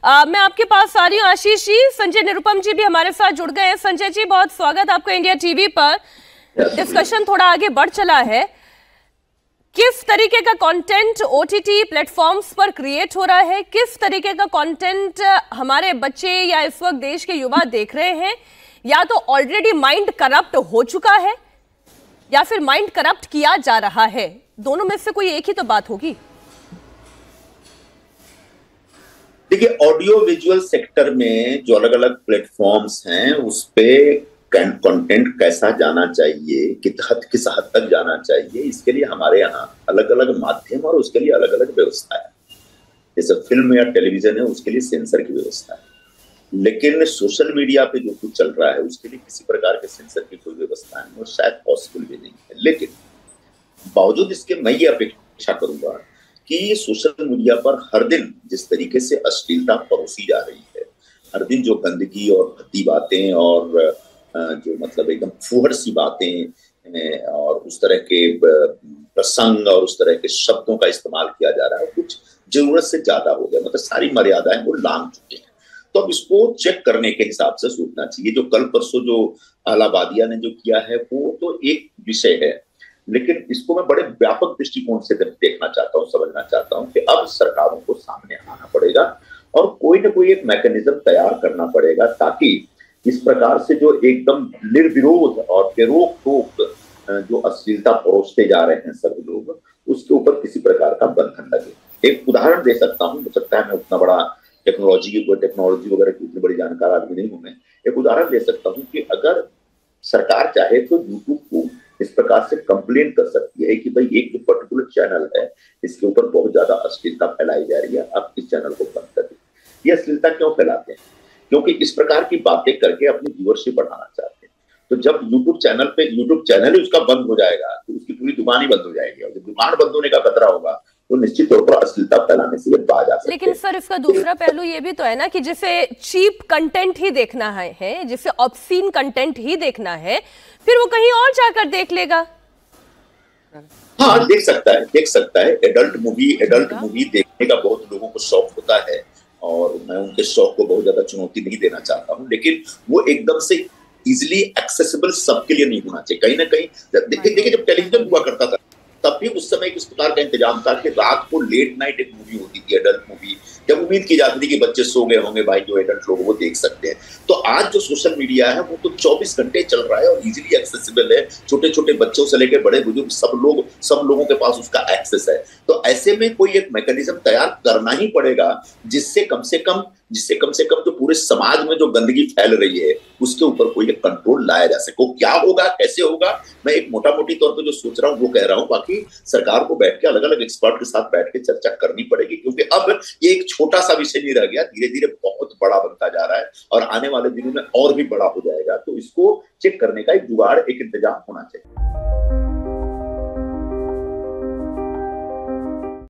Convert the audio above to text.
मैं आपके पास आ रही हूँ आशीष जी। संजय निरुपम जी भी हमारे साथ जुड़ गए हैं। संजय जी, बहुत स्वागत आपका इंडिया टीवी पर। डिस्कशन थोड़ा आगे बढ़ चला है। किस तरीके का कंटेंट ओटीटी प्लेटफॉर्म्स पर क्रिएट हो रहा है, किस तरीके का कंटेंट हमारे बच्चे या इस वक्त देश के युवा देख रहे हैं, या तो ऑलरेडी माइंड करप्ट हो चुका है या फिर माइंड करप्ट किया जा रहा है? दोनों में से कोई एक ही तो बात होगी। देखिए, ऑडियो विजुअल सेक्टर में जो अलग अलग प्लेटफॉर्म्स हैं उस पे कंटेंट कैसा जाना चाहिए, किस हद तक जाना चाहिए, इसके लिए हमारे यहाँ अलग अलग माध्यम और उसके लिए अलग अलग व्यवस्था है। जैसे फिल्म या टेलीविजन है, उसके लिए सेंसर की व्यवस्था है, लेकिन सोशल मीडिया पे जो कुछ चल रहा है उसके लिए किसी प्रकार के सेंसर की कोई व्यवस्था नहीं और शायद पॉसिबल भी नहीं है। लेकिन बावजूद इसके मैं ये अपेक्षा करूंगा कि सोशल मीडिया पर हर दिन जिस तरीके से अश्लीलता परोसी जा रही है, हर दिन जो गंदगी और भद्दी बातें और जो मतलब एकदम फुहड़ सी बातें और उस तरह के प्रसंग और उस तरह के शब्दों का इस्तेमाल किया जा रहा है, कुछ जरूरत से ज्यादा हो गया। मतलब सारी मर्यादाएं वो लांघ चुके हैं। तो अब इसको चेक करने के हिसाब से सोचना चाहिए। जो कल परसों जो अलाहाबादिया ने जो किया है वो तो एक विषय है, लेकिन इसको मैं बड़े व्यापक दृष्टिकोण से देखना चाहता हूँ, समझना चाहता हूँ कि अब सरकारों को सामने आना पड़ेगा और कोई ना कोई एक मैकेनिज्म तैयार करना पड़ेगा ताकि इस प्रकार से जो एकदम निर्विरोध और बेरोक टोक जो अश्लीलता परोसते जा रहे हैं सभी लोग, उसके ऊपर किसी प्रकार का बंधन लगे। एक उदाहरण दे सकता हूँ, हो सकता है मैं उतना बड़ा टेक्नोलॉजी वगैरह की उतनी बड़ी जानकार आदमी नहीं हूं। मैं एक उदाहरण दे सकता हूँ कि अगर सरकार चाहे तो यूट्यूब को इस प्रकार से कंप्लेन कर सकती है कि भाई एक जो पर्टिकुलर चैनल है इसके ऊपर बहुत ज्यादा अश्लीलता फैलाई जा रही है, आप इस चैनल को बंद कर दीजिए। ये अश्लीलता क्यों फैलाते हैं? क्योंकि इस प्रकार की बातें करके अपनी व्यूअरशिप बढ़ाना चाहते हैं। तो जब यूट्यूब चैनल ही उसका बंद हो जाएगा तो उसकी पूरी दुकान ही बंद हो जाएगी, और जब दुकान बंद होने का खतरा होगा तो निश्चित तौर पर अश्लीलता फैलाने से ये बाज आ सकते हैं। लेकिन सर, इसका दूसरा पहलू ये भी तो है ना कि जिसे चीप कंटेंट ही देखना है, जिसे ऑब्सीन कंटेंट ही देखना है, फिर वो कहीं और जाकर देख लेगा। हाँ, देख सकता है। एडल्ट मूवी देखने का बहुत लोगों को शौक होता है और मैं उनके शौक को बहुत ज्यादा चुनौती नहीं देना चाहता हूँ, लेकिन वो एकदम से इजिली एक्सेसिबल सबके लिए नहीं होना चाहिए। कहीं ना कहीं देखिए जब टेलीविजन हुआ करता था तब भी उस समय किस प्रकार का इंतजाम था कि रात को लेट नाइट एक मूवी होती थी, एडल्ट मूवी, जब उम्मीद की जाती थी कि बच्चे सो गए होंगे, भाई जो एडल्ट लोग वो देख सकते हैं। तो आज जो सोशल मीडिया है वो तो 24 घंटे चल रहा है और इजीली एक्सेसिबल है। छोटे छोटे बच्चों से लेकर बड़े बुजुर्ग सब लोगों के पास उसका एक्सेस है। तो ऐसे में कोई एक मैकेनिज्म तैयार करना ही पड़ेगा जिससे कम से कम जो पूरे समाज में जो गंदगी फैल रही है उसके ऊपर कोई एक कंट्रोल लाया जा सके। क्या होगा, कैसे होगा, मैं एक मोटा मोटी तौर पर जो सोच रहा हूँ वो कह रहा हूँ। बाकी सरकार को बैठ के अलग अलग एक्सपर्ट के साथ बैठ के चर्चा करनी पड़ेगी, क्योंकि अब ये एक छोटा सा विषय नहीं रह गया, धीरे धीरे बहुत बड़ा बनता जा रहा है और आने वाले दिनों में और भी बड़ा हो जाएगा। तो इसको चेक करने का एक जुगाड़, एक इंतजाम होना चाहिए।